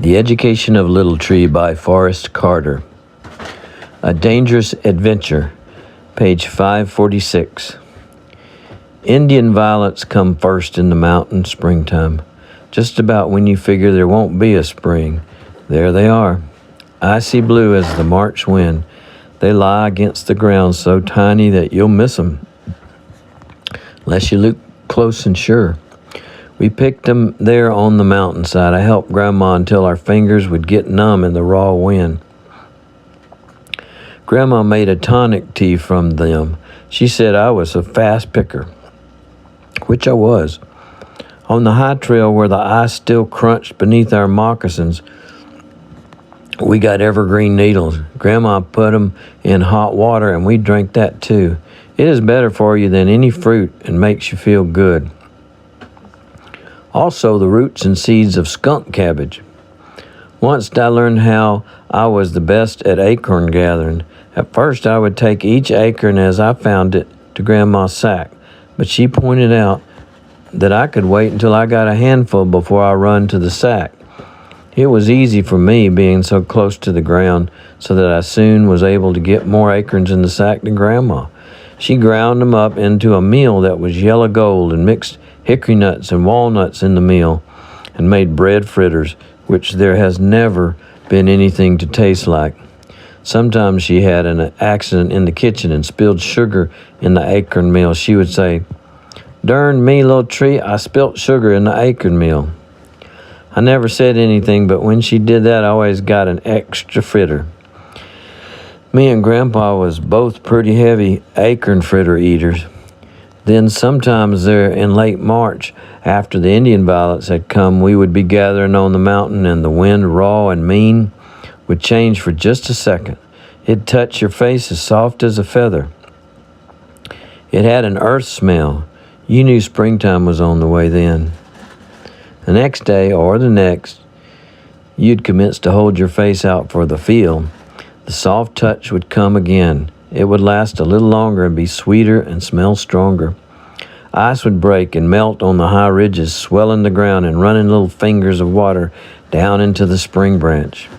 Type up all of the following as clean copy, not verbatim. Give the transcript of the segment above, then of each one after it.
The Education of Little Tree by Forrest Carter. A Dangerous Adventure, page 546. Indian violets come first in the mountain springtime. Just about when you figure there won't be a spring, there they are. Icy blue as the March wind. They lie against the ground so tiny that you'll miss them, unless you look close and sure. We picked them there on the mountainside. I helped Grandma until our fingers would get numb in the raw wind. Grandma made a tonic tea from them. She said I was a fast picker, which I was. On the high trail where the ice still crunched beneath our moccasins, we got evergreen needles. Grandma put them in hot water and we drank that too. It is better for you than any fruit and makes you feel good. Also, the roots and seeds of skunk cabbage. Once I learned how I was the best at acorn gathering. At first, I would take each acorn as I found it to Grandma's sack, but she pointed out that I could wait until I got a handful before I run to the sack. It was easy for me being so close to the ground, so that I soon was able to get more acorns in the sack than Grandma. She ground them up into a meal that was yellow gold and mixed hickory nuts and walnuts in the meal and made bread fritters, which there has never been anything to taste like. Sometimes she had an accident in the kitchen and spilled sugar in the acorn meal. She would say, "Darn me, little tree, I spilt sugar in the acorn meal." I never said anything, but when she did that, I always got an extra fritter. Me and Grandpa was both pretty heavy acorn fritter eaters. Then sometimes there in late March, after the Indian violets had come, we would be gathering on the mountain and the wind, raw and mean, would change for just a second. It'd touch your face as soft as a feather. It had an earth smell. You knew springtime was on the way then. The next day or the next, you'd commence to hold your face out for the feel. The soft touch would come again. It would last a little longer and be sweeter and smell stronger. Ice would break and melt on the high ridges, swelling the ground and running little fingers of water down into the spring branch.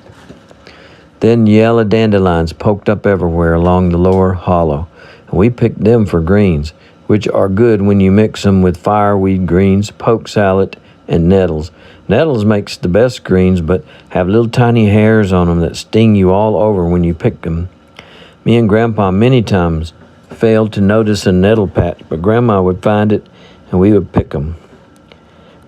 Then yellow dandelions poked up everywhere along the lower hollow, and we picked them for greens, which are good when you mix them with fireweed greens, poke salad, and nettles. Nettles makes the best greens, but have little tiny hairs on them that sting you all over when you pick them. Me and Grandpa many times failed to notice a nettle patch, but Grandma would find it and we would pick 'em.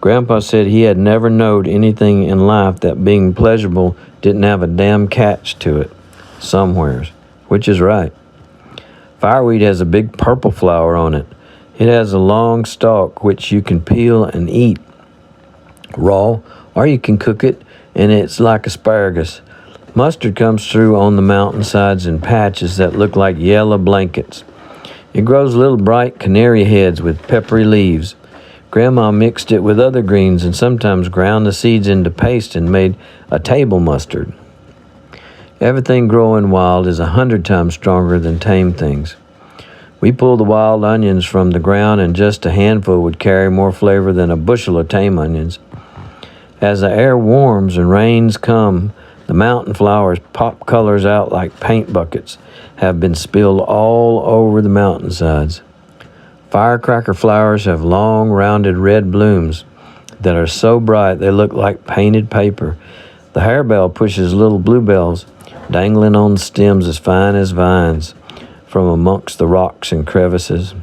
Grandpa said he had never known anything in life that being pleasurable didn't have a damn catch to it somewheres, which is right. Fireweed has a big purple flower on it. It has a long stalk which you can peel and eat raw, or you can cook it, and it's like asparagus. Mustard comes through on the mountainsides in patches that look like yellow blankets. It grows little bright canary heads with peppery leaves. Grandma mixed it with other greens and sometimes ground the seeds into paste and made a table mustard. Everything growing wild is 100 times stronger than tame things. We pulled the wild onions from the ground, and just a handful would carry more flavor than a bushel of tame onions. As the air warms and rains come, the mountain flowers pop colors out like paint buckets, have been spilled all over the mountainsides. Firecracker flowers have long, rounded red blooms that are so bright they look like painted paper. The harebell pushes little bluebells dangling on stems as fine as vines from amongst the rocks and crevices.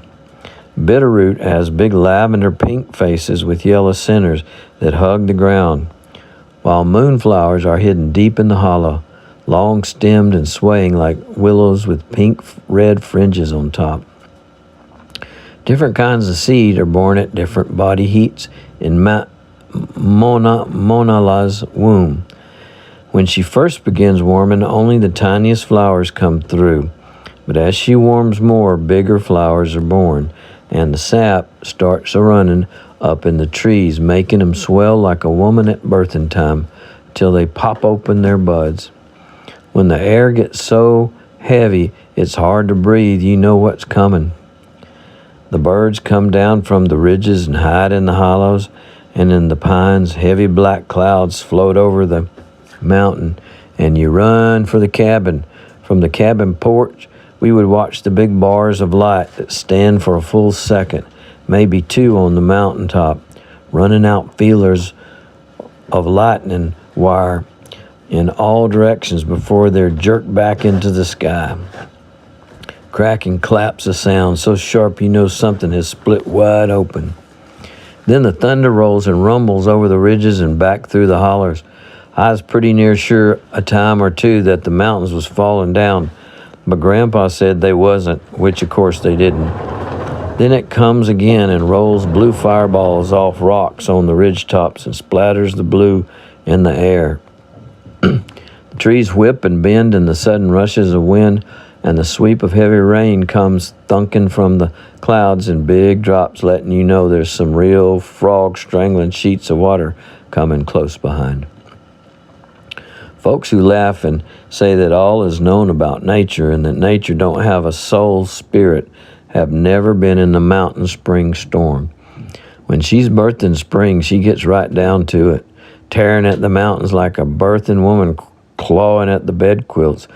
Bitterroot has big lavender pink faces with yellow centers that hug the ground, while moonflowers are hidden deep in the hollow, long-stemmed and swaying like willows with pink-red fringes on top. Different kinds of seed are born at different body heats in Monala's womb. When she first begins warming, only the tiniest flowers come through, but as she warms more, bigger flowers are born, and the sap starts running up in the trees, making them swell like a woman at birthing time till they pop open their buds. When the air gets so heavy it's hard to breathe, you know what's coming. The birds come down from the ridges and hide in the hollows, and in the pines heavy black clouds float over the mountain, and you run for the cabin. From the cabin porch, we would watch the big bars of light that stand for a full second, maybe two on the mountaintop, running out feelers of lightning wire in all directions before they're jerked back into the sky. Cracking claps of sound so sharp you know something has split wide open. Then the thunder rolls and rumbles over the ridges and back through the hollers. I was pretty near sure a time or two that the mountains was falling down, but Grandpa said they wasn't, which of course they didn't. Then it comes again and rolls blue fireballs off rocks on the ridge tops and splatters the blue in the air. The trees whip and bend in the sudden rushes of wind, and the sweep of heavy rain comes thunking from the clouds in big drops, letting you know there's some real frog-strangling sheets of water coming close behind. Folks who laugh and say that all is known about nature and that nature don't have a soul spirit have never been in the mountain spring storm. When she's birthing spring, she gets right down to it, tearing at the mountains like a birthing woman clawing at the bed quilts.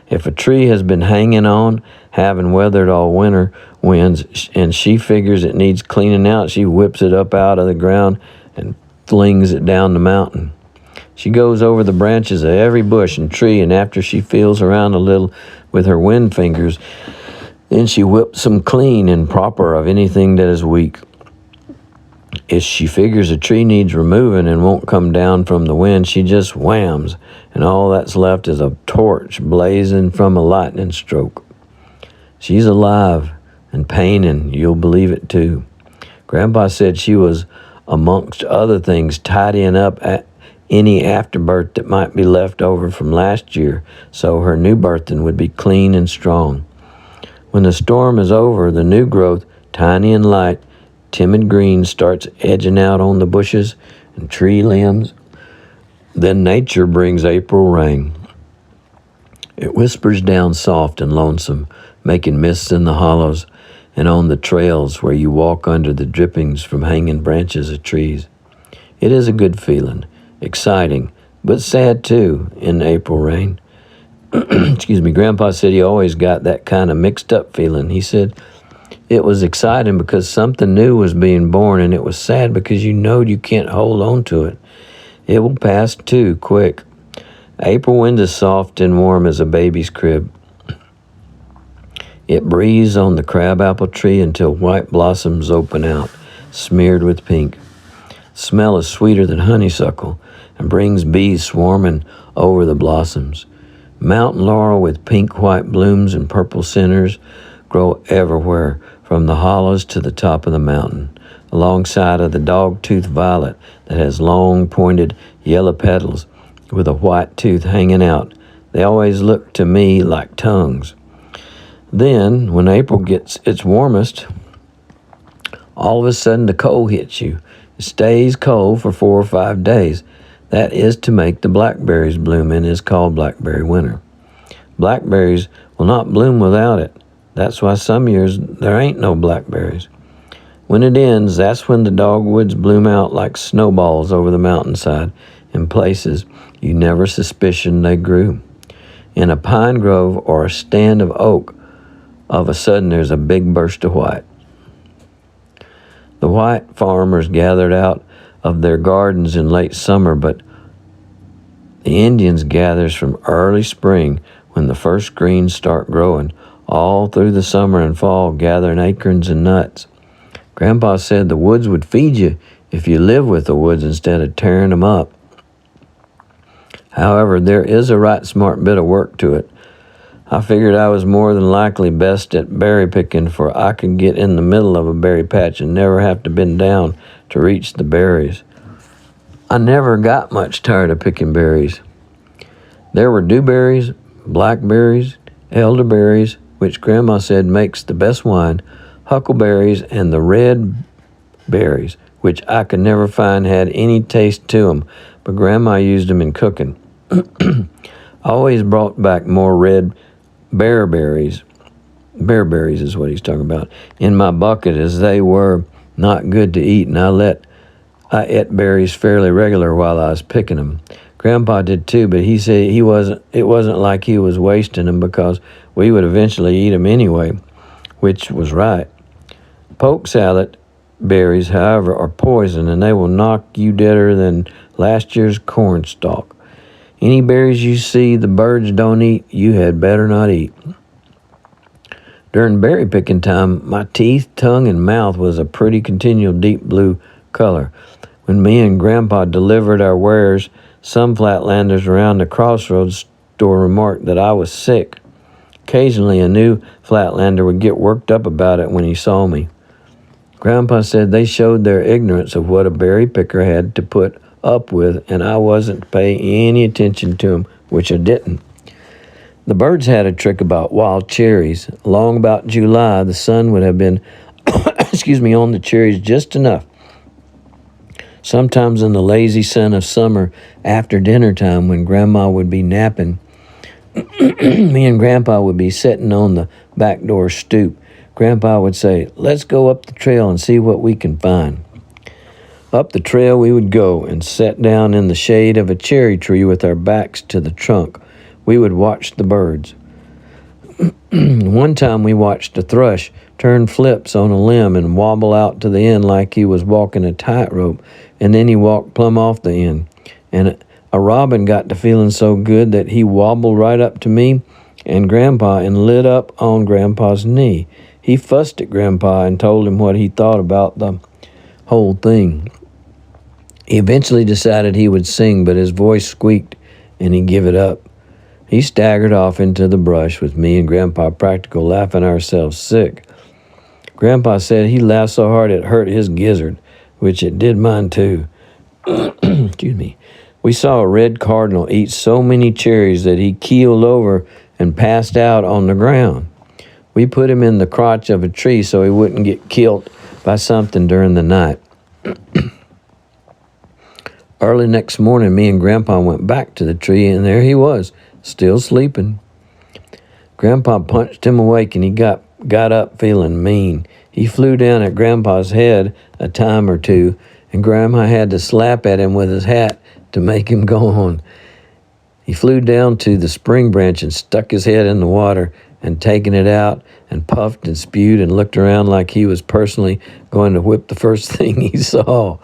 If a tree has been hanging on, having weathered all winter winds, and she figures it needs cleaning out, she whips it up out of the ground and flings it down the mountain. She goes over the branches of every bush and tree, and after she feels around a little with her wind fingers, then she whips them clean and proper of anything that is weak. If she figures a tree needs removing and won't come down from the wind, she just whams, and all that's left is a torch blazing from a lightning stroke. She's alive and painting, you'll believe it too. Grandpa said she was, amongst other things, tidying up any afterbirth that might be left over from last year, so her new birthing would be clean and strong. When the storm is over, the new growth, tiny and light, timid green, starts edging out on the bushes and tree limbs. Then nature brings April rain. It whispers down soft and lonesome, making mists in the hollows and on the trails where you walk under the drippings from hanging branches of trees. It is a good feeling, exciting, but sad too in April rain. Excuse me, Grandpa said he always got that kind of mixed up feeling. He said it was exciting because something new was being born, and it was sad because you know you can't hold on to it. It will pass too quick. April wind is soft and warm as a baby's crib. It breathes on the crabapple tree until white blossoms open out, smeared with pink. The smell is sweeter than honeysuckle and brings bees swarming over the blossoms. Mountain laurel with pink-white blooms and purple centers grow everywhere, from the hollows to the top of the mountain, alongside of the dog-tooth violet that has long, pointed, yellow petals with a white tooth hanging out. They always look to me like tongues. Then, when April gets its warmest, all of a sudden the cold hits you. It stays cold for 4 or 5 days. That is to make the blackberries bloom, and is called blackberry winter. Blackberries will not bloom without it. That's why some years there ain't no blackberries. When it ends, that's when the dogwoods bloom out like snowballs over the mountainside in places you never suspicioned they grew. In a pine grove or a stand of oak, all of a sudden there's a big burst of white. The white farmers gathered out of their gardens in late summer, but the Indians gathers from early spring when the first greens start growing, all through the summer and fall, gathering acorns and nuts. Grandpa said the woods would feed you if you live with the woods instead of tearing them up. However, there is a right smart bit of work to it. I figured I was more than likely best at berry picking, for I could get in the middle of a berry patch and never have to bend down to reach the berries. I never got much tired of picking berries. There were dewberries, blackberries, elderberries, which Grandma said makes the best wine, huckleberries, and the red berries, which I could never find had any taste to them, but Grandma used them in cooking. I always brought back more red bearberries is what he's talking about, in my bucket, as they were not good to eat, and I ate berries fairly regular while I was picking them. Grandpa did too, but he said it wasn't like he was wasting them because we would eventually eat them anyway, which was right. Poke salad berries, however, are poison and they will knock you deader than last year's corn stalk. Any berries you see the birds don't eat, you had better not eat. During berry picking time, my teeth, tongue, and mouth was a pretty continual deep blue color. When me and Grandpa delivered our wares, some flatlanders around the crossroads store remarked that I was sick. Occasionally, a new flatlander would get worked up about it when he saw me. Grandpa said they showed their ignorance of what a berry picker had to put up with, and I wasn't to pay any attention to him, which I didn't. The birds had a trick about wild cherries. Along about July, the sun would have been, on the cherries just enough. Sometimes in the lazy sun of summer, after dinner time, when Grandma would be napping, me and Grandpa would be sitting on the back door stoop. Grandpa would say, "Let's go up the trail and see what we can find." Up the trail we would go and sit down in the shade of a cherry tree with our backs to the trunk. We would watch the birds. One time we watched a thrush turn flips on a limb and wobble out to the end like he was walking a tightrope, and then he walked plumb off the end. And a robin got to feeling so good that he wobbled right up to me and Grandpa and lit up on Grandpa's knee. He fussed at Grandpa and told him what he thought about the whole thing. He eventually decided he would sing, but his voice squeaked and he gave it up. He staggered off into the brush with me and Grandpa practical laughing ourselves sick. Grandpa said he laughed so hard it hurt his gizzard, which it did mine too. Excuse me. We saw a red cardinal eat so many cherries that he keeled over and passed out on the ground. We put him in the crotch of a tree so he wouldn't get killed by something during the night. Early next morning, me and Grandpa went back to the tree, and there he was, still sleeping. Grandpa punched him awake, and he got up feeling mean. He flew down at Grandpa's head a time or two, and Grandma had to slap at him with his hat to make him go on. He flew down to the spring branch and stuck his head in the water and taking it out and puffed and spewed and looked around like he was personally going to whip the first thing he saw.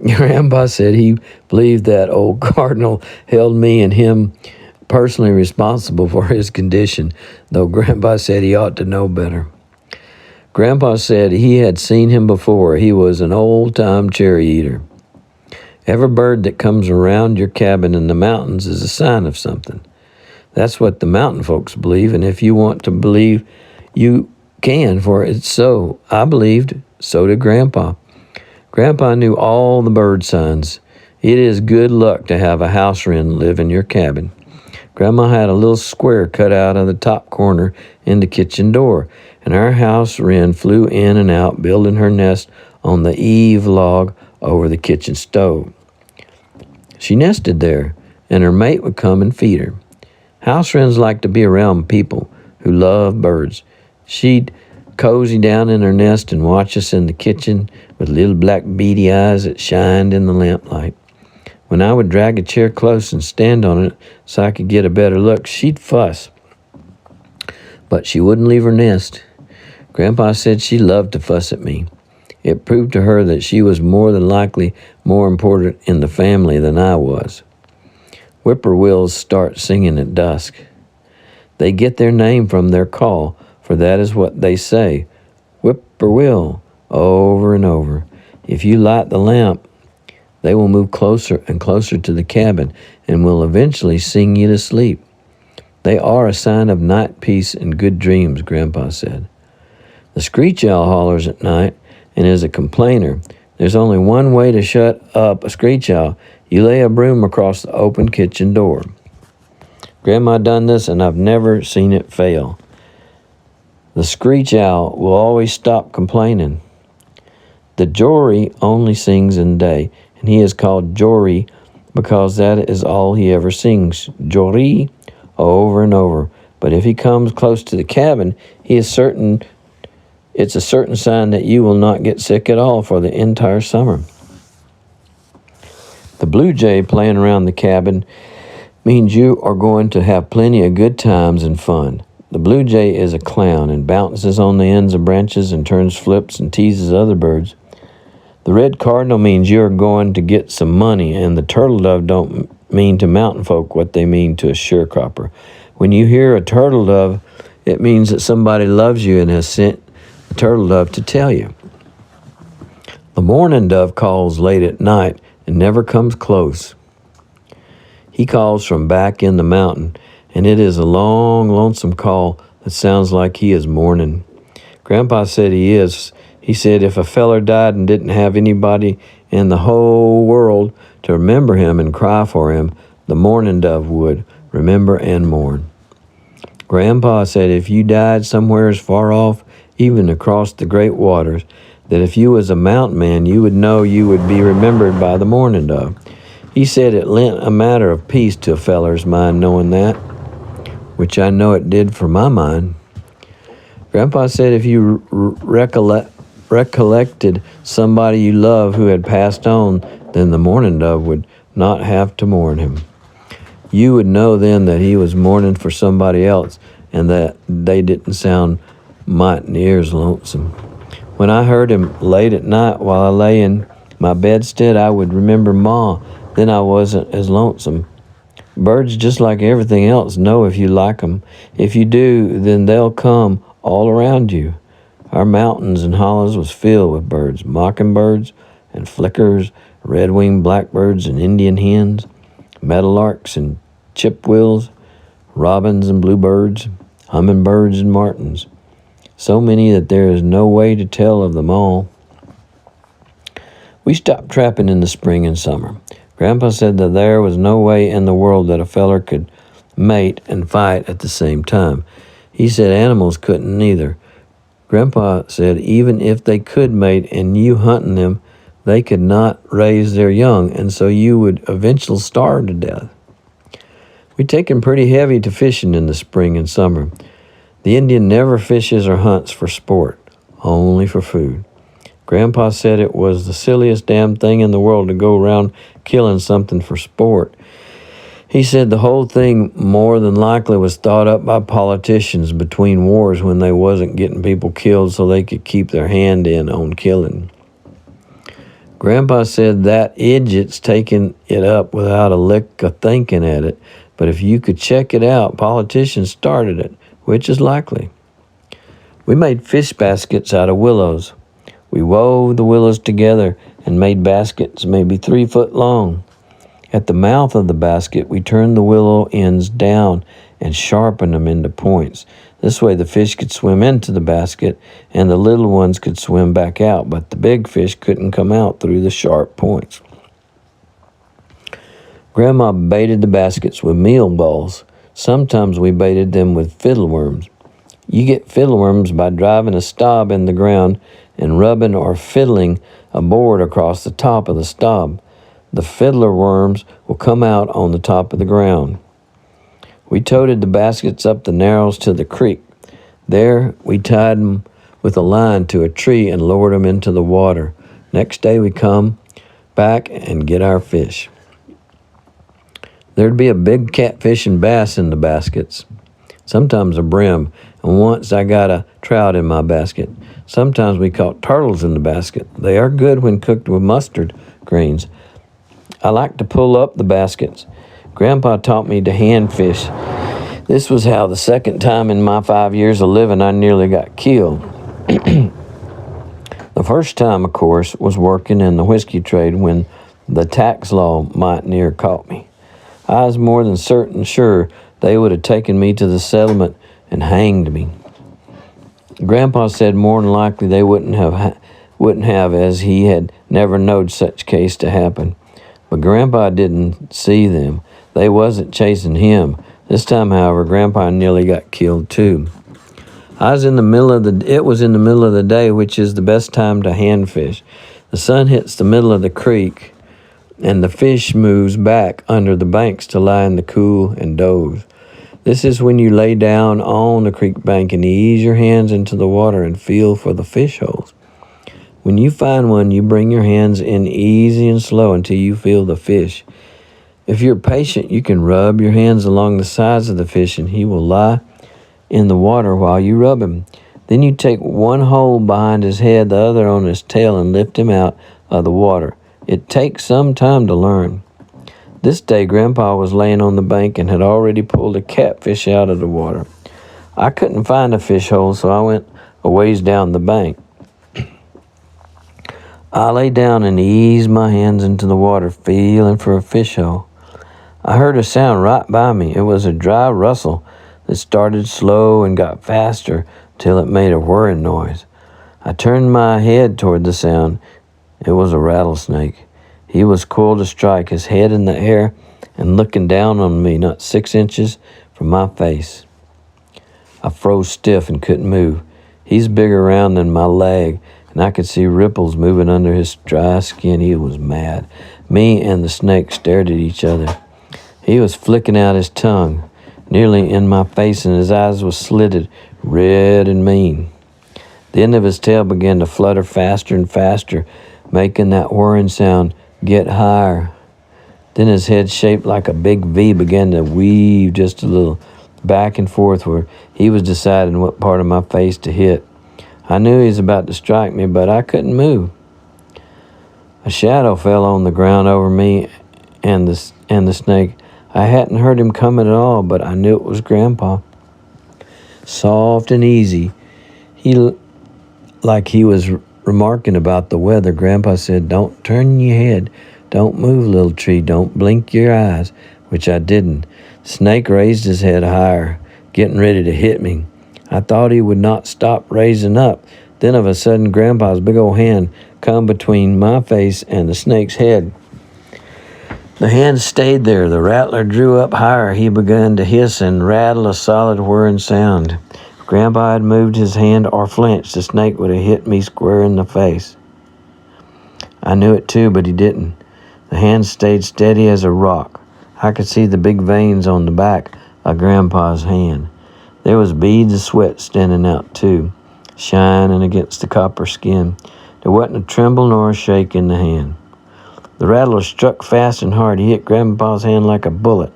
Grandpa said he believed that old cardinal held me and him personally responsible for his condition, though Grandpa said he ought to know better. Grandpa said he had seen him before. He was an old-time cherry eater. Every bird that comes around your cabin in the mountains is a sign of something. That's what the mountain folks believe, and if you want to believe, you can, for it's so. I believed, so did Grandpa. Grandpa knew all the bird signs. It is good luck to have a house wren live in your cabin. Grandma had a little square cut out of the top corner in the kitchen door, and our house wren flew in and out, building her nest on the eave log over the kitchen stove. She nested there, and her mate would come and feed her. House wrens like to be around people who love birds. She'd cozy down in her nest and watch us in the kitchen with little black beady eyes that shined in the lamplight. When I would drag a chair close and stand on it so I could get a better look, she'd fuss. But she wouldn't leave her nest. Grandpa said she loved to fuss at me. It proved to her that she was more than likely more important in the family than I was. Whippoorwills start singing at dusk. They get their name from their call, for that is what they say, whippoorwill, over and over. If you light the lamp, they will move closer and closer to the cabin and will eventually sing you to sleep. They are a sign of night peace and good dreams, Grandpa said. The screech owl hollers at night and is a complainer. There's only one way to shut up a screech owl. You lay a broom across the open kitchen door. Grandma done this, and I've never seen it fail. The screech owl will always stop complaining. The jory only sings in the day, and he is called jory because that is all he ever sings, jory, over and over. But if he comes close to the cabin, it's a certain sign that you will not get sick at all for the entire summer. The blue jay playing around the cabin means you are going to have plenty of good times and fun. The blue jay is a clown and bounces on the ends of branches and turns flips and teases other birds. The red cardinal means you're going to get some money, and the turtle dove don't mean to mountain folk what they mean to a sharecropper. When you hear a turtle dove, it means that somebody loves you and has sent the turtle dove to tell you. The mourning dove calls late at night and never comes close. He calls from back in the mountain, and it is a long, lonesome call that sounds like he is mourning. Grandpa said he is. He said if a feller died and didn't have anybody in the whole world to remember him and cry for him, the mourning dove would remember and mourn. Grandpa said if you died somewheres far off, even across the great waters, that if you was a mountain man, you would know you would be remembered by the mourning dove. He said it lent a matter of peace to a feller's mind knowing that, which I know it did for my mind. Grandpa said if you recollected somebody you love who had passed on, then the mourning dove would not have to mourn him. You would know then that he was mourning for somebody else and that they didn't sound mighty near as lonesome. When I heard him late at night while I lay in my bedstead, I would remember Ma. Then I wasn't as lonesome. Birds, just like everything else, know if you like them. If you do, then they'll come all around you. Our mountains and hollows was filled with birds, mockingbirds and flickers, red-winged blackbirds and Indian hens, meadowlarks and chipwills, robins and bluebirds, hummingbirds and martins. So many that there is no way to tell of them all. We stopped trapping in the spring and summer. Grandpa said that there was no way in the world that a feller could mate and fight at the same time. He said animals couldn't neither. Grandpa said even if they could mate and you hunting them, they could not raise their young, and so you would eventually starve to death. We taken pretty heavy to fishing in the spring and summer. The Indian never fishes or hunts for sport, only for food. Grandpa said it was the silliest damn thing in the world to go around killing something for sport. He said the whole thing more than likely was thought up by politicians between wars when they wasn't getting people killed so they could keep their hand in on killing. Grandpa said that idiot's taking it up without a lick of thinking at it, but if you could check it out, politicians started it, which is likely. We made fish baskets out of willows. We wove the willows together and made baskets maybe 3 foot long. At the mouth of the basket, we turned the willow ends down and sharpened them into points. This way the fish could swim into the basket and the little ones could swim back out, but the big fish couldn't come out through the sharp points. Grandma baited the baskets with meal balls. Sometimes we baited them with fiddleworms. You get fiddleworms by driving a stub in the ground and rubbing or fiddling a board across the top of the stub. The fiddler worms will come out on the top of the ground. We toted the baskets up the narrows to the creek. There we tied them with a line to a tree and lowered them into the water. Next day we come back and get our fish. There'd be a big catfish and bass in the baskets, sometimes a brim, and once I got a trout in my basket. Sometimes we caught turtles in the basket. They are good when cooked with mustard greens. I like to pull up the baskets. Grandpa taught me to hand fish. This was how the second time in my 5 years of living I nearly got killed. The first time, of course, was working in the whiskey trade when the tax law might near caught me. I was more than sure they would have taken me to the settlement and hanged me. Grandpa said more than likely they wouldn't have, as he had never knowed such case to happen. But Grandpa didn't see them. They wasn't chasing him. This time, however, Grandpa nearly got killed too. It was in the middle of the day, which is the best time to hand fish. The sun hits the middle of the creek, and the fish moves back under the banks to lie in the cool and doze. This is when you lay down on the creek bank and ease your hands into the water and feel for the fish holes. When you find one, you bring your hands in easy and slow until you feel the fish. If you're patient, you can rub your hands along the sides of the fish and he will lie in the water while you rub him. Then you take one hold behind his head, the other on his tail, and lift him out of the water. It takes some time to learn. This day, Grandpa was laying on the bank and had already pulled a catfish out of the water. I couldn't find a fish hole, so I went a ways down the bank. I lay down and eased my hands into the water, feeling for a fish hole. I heard a sound right by me. It was a dry rustle that started slow and got faster till it made a whirring noise. I turned my head toward the sound. It was a rattlesnake. He was coiled to strike, his head in the air and looking down on me, not 6 inches from my face. I froze stiff and couldn't move. He's bigger around than my leg, and I could see ripples moving under his dry skin. He was mad. Me and the snake stared at each other. He was flicking out his tongue, nearly in my face, and his eyes were slitted, red and mean. The end of his tail began to flutter faster and faster, making that whirring sound get higher. Then his head, shaped like a big V, began to weave just a little back and forth where he was deciding what part of my face to hit. I knew he was about to strike me, but I couldn't move. A shadow fell on the ground over me and the snake. I hadn't heard him coming at all, but I knew it was Grandpa. Soft and easy, like he was remarking about the weather. Grandpa said, "Don't turn your head. Don't move, little tree. Don't blink your eyes," which I didn't. Snake raised his head higher, getting ready to hit me. I thought he would not stop raising up. Then of a sudden, Grandpa's big old hand come between my face and the snake's head. The hand stayed there. The rattler drew up higher. He began to hiss and rattle a solid whirring sound. If Grandpa had moved his hand or flinched, the snake would have hit me square in the face. I knew it too, but he didn't. The hand stayed steady as a rock. I could see the big veins on the back of Grandpa's hand. There was beads of sweat standing out too, shining against the copper skin. There wasn't a tremble nor a shake in the hand. The rattler struck fast and hard. He hit Grandpa's hand like a bullet,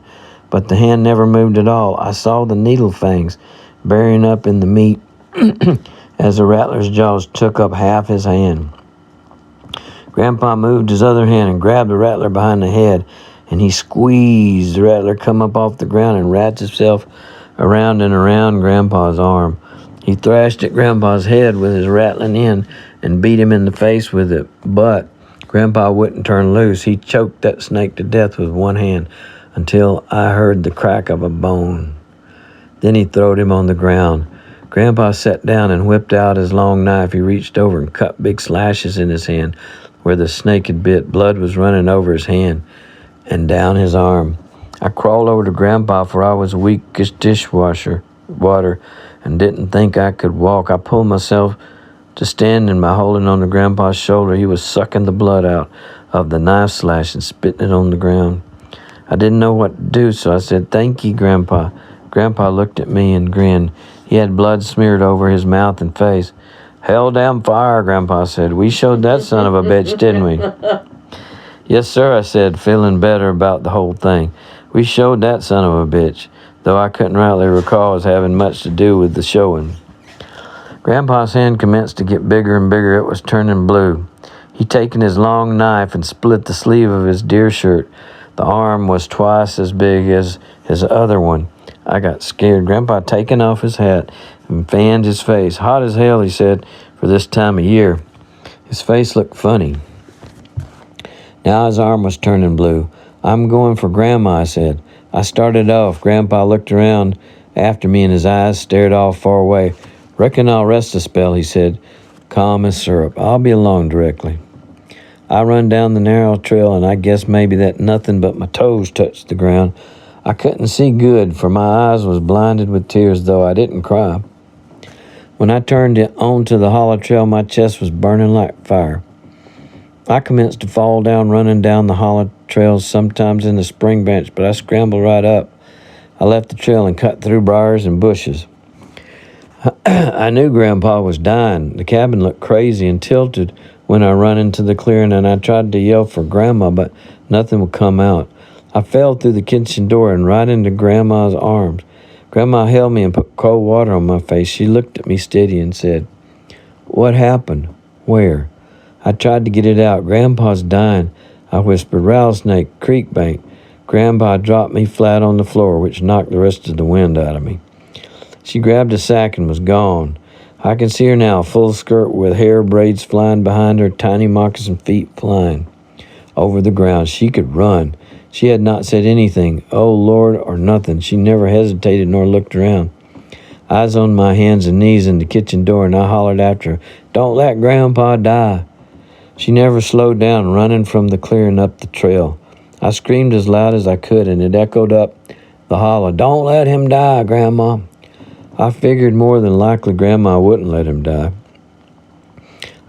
but the hand never moved at all. I saw the needle fangs burying up in the meat as the rattler's jaws took up half his hand. Grandpa moved his other hand and grabbed the rattler behind the head, and he squeezed. The rattler come up off the ground and wrapped himself around and around Grandpa's arm. He thrashed at Grandpa's head with his rattling end and beat him in the face with it, but Grandpa wouldn't turn loose. He choked that snake to death with one hand until I heard the crack of a bone. Then he throwed him on the ground. Grandpa sat down and whipped out his long knife. He reached over and cut big slashes in his hand where the snake had bit. Blood was running over his hand and down his arm. I crawled over to Grandpa, for I was weak as dishwasher water and didn't think I could walk. I pulled myself to standing by holding on to Grandpa's shoulder. He was sucking the blood out of the knife slash and spitting it on the ground. I didn't know what to do, so I said, "Thank you, Grandpa." Grandpa looked at me and grinned. He had blood smeared over his mouth and face. "Hell damn fire," Grandpa said. "We showed that son of a bitch, didn't we?" "Yes, sir," I said, feeling better about the whole thing. "We showed that son of a bitch," though I couldn't rightly recall as having much to do with the showing. Grandpa's hand commenced to get bigger and bigger. It was turning blue. He'd taken his long knife and split the sleeve of his deer shirt. The arm was twice as big as his other one. I got scared. Grandpa taken off his hat and fanned his face. "Hot as hell," he said, "for this time of year." His face looked funny. Now his arm was turning blue. "I'm going for Grandma," I said. I started off. Grandpa looked around after me and his eyes stared off far away. "Reckon I'll rest a spell," he said, calm as syrup. "I'll be along directly." I run down the narrow trail, and I guess maybe that nothing but my toes touched the ground. I couldn't see good, for my eyes was blinded with tears, though I didn't cry. When I turned onto the hollow trail, my chest was burning like fire. I commenced to fall down, running down the hollow trails, sometimes in the spring branch, but I scrambled right up. I left the trail and cut through briars and bushes. I knew Grandpa was dying. The cabin looked crazy and tilted when I run into the clearing, and I tried to yell for Grandma, but nothing would come out. I fell through the kitchen door and right into Grandma's arms. Grandma held me and put cold water on my face. She looked at me steady and said, "What happened? Where?" I tried to get it out. "Grandpa's dying," I whispered. "Rattlesnake Creek bank." Grandpa dropped me flat on the floor, which knocked the rest of the wind out of me. She grabbed a sack and was gone. I can see her now, full skirt with hair braids flying behind her, tiny moccasin feet flying over the ground. She could run. She had not said anything, "Oh, Lord," or nothing. She never hesitated nor looked around. Eyes on my hands and knees in the kitchen door, and I hollered after her, "Don't let Grandpa die." She never slowed down, running from the clearing up the trail. I screamed as loud as I could, and it echoed up the hollow, "Don't let him die, Grandma." I figured more than likely Grandma wouldn't let him die.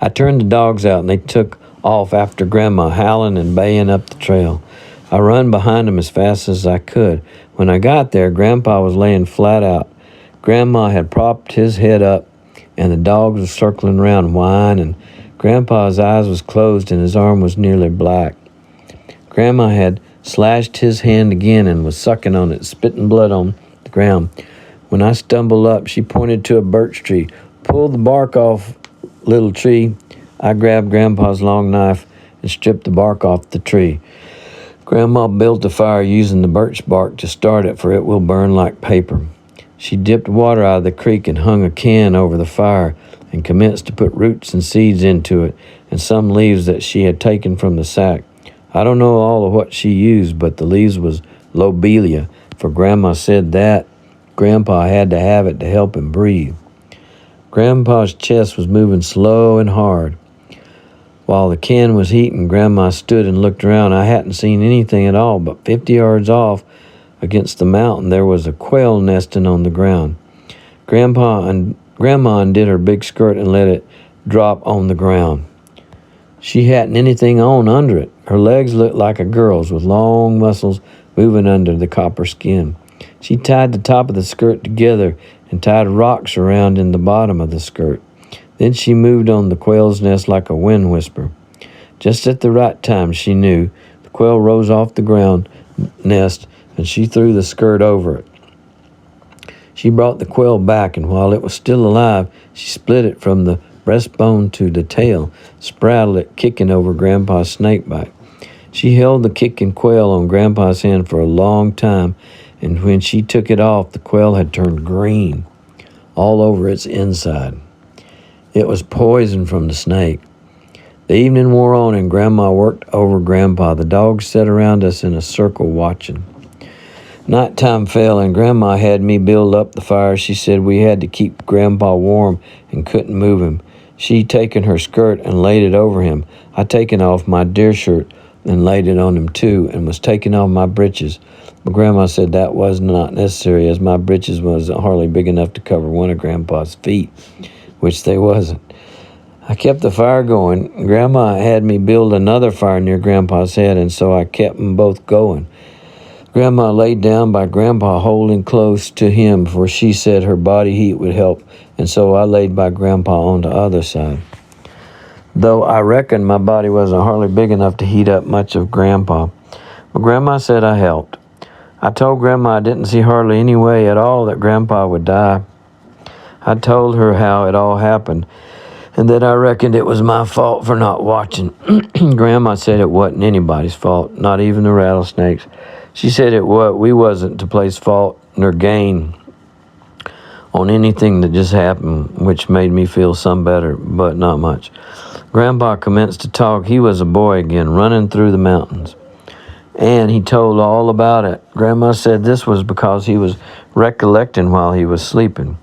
I turned the dogs out, and they took off after Grandma, howling and baying up the trail. I run behind them as fast as I could. When I got there, Grandpa was laying flat out. Grandma had propped his head up, and the dogs were circling around, whining. Grandpa's eyes was closed, and his arm was nearly black. Grandma had slashed his hand again and was sucking on it, spitting blood on the ground. When I stumbled up, she pointed to a birch tree. "Pull the bark off, little tree." I grabbed Grandpa's long knife and stripped the bark off the tree. Grandma built a fire using the birch bark to start it, for it will burn like paper. She dipped water out of the creek and hung a can over the fire and commenced to put roots and seeds into it and some leaves that she had taken from the sack. I don't know all of what she used, but the leaves was lobelia, for Grandma said that Grandpa had to have it to help him breathe. Grandpa's chest was moving slow and hard. While the can was heating, Grandma stood and looked around. I hadn't seen anything at all, but 50 yards off against the mountain there was a quail nesting on the ground. Grandma undid her big skirt and let it drop on the ground. She hadn't anything on under it. Her legs looked like a girl's, with long muscles moving under the copper skin. She tied the top of the skirt together and tied rocks around in the bottom of the skirt. Then she moved on the quail's nest like a wind whisper. Just at the right time, she knew. The quail rose off the ground nest, and she threw the skirt over it. She brought the quail back, and while it was still alive, she split it from the breastbone to the tail, spraddled it, kicking over Grandpa's snakebite. She held the kicking quail on Grandpa's hand for a long time, and when she took it off, the quail had turned green all over its inside. It was poison from the snake. The evening wore on, and Grandma worked over Grandpa. The dogs sat around us in a circle watching. Nighttime fell, and Grandma had me build up the fire. She said we had to keep Grandpa warm and couldn't move him. She taken her skirt and laid it over him. I taken off my deer shirt and laid it on him too, and was taking off my breeches. But Grandma said that was not necessary, as my breeches was hardly big enough to cover one of Grandpa's feet, which they wasn't. I kept the fire going. Grandma had me build another fire near Grandpa's head, and so I kept them both going. Grandma laid down by Grandpa, holding close to him, for she said her body heat would help, and so I laid by Grandpa on the other side. Though I reckon my body wasn't hardly big enough to heat up much of Grandpa. But Grandma said I helped. I told Grandma I didn't see hardly any way at all that Grandpa would die. I told her how it all happened, and that I reckoned it was my fault for not watching. Grandma said it wasn't anybody's fault, not even the rattlesnakes. She said we wasn't to place fault nor gain on anything that just happened, which made me feel some better, but not much. Grandpa commenced to talk. He was a boy again, running through the mountains, and he told all about it. Grandma said this was because he was recollecting while he was sleeping.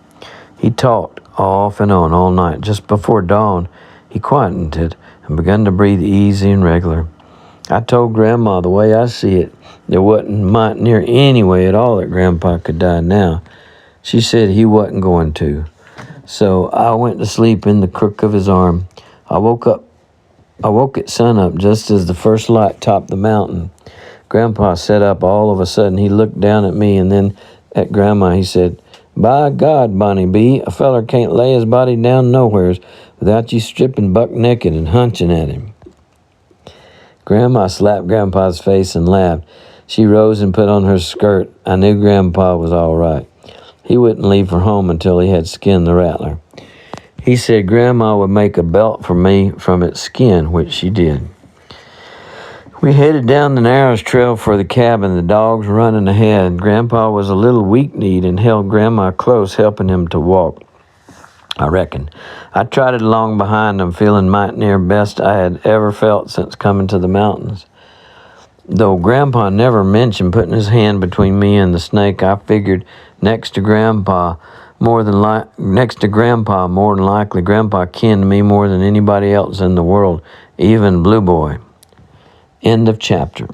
He talked off and on all night. Just before dawn, he quieted and began to breathe easy and regular. I told Grandma the way I see it, there wasn't near any way at all that Grandpa could die now. She said he wasn't going to. So I went to sleep in the crook of his arm. I woke at sunup just as the first light topped the mountain. Grandpa sat up all of a sudden. He looked down at me and then at Grandma. He said, By God, Bonnie B., a feller can't lay his body down nowheres without you stripping buck naked and hunching at him. Grandma slapped Grandpa's face and laughed. She rose and put on her skirt. I knew Grandpa was all right. He wouldn't leave for home until he had skinned the rattler. He said Grandma would make a belt for me from its skin, which she did. We headed down the Narrows Trail for the cabin, the dogs running ahead. Grandpa was a little weak-kneed and held Grandma close, helping him to walk, I reckon. I trotted along behind him, feeling might near best I had ever felt since coming to the mountains. Though Grandpa never mentioned putting his hand between me and the snake, I figured next to Grandpa, more than likely, Grandpa kenned me more than anybody else in the world, even Blue Boy. End of chapter.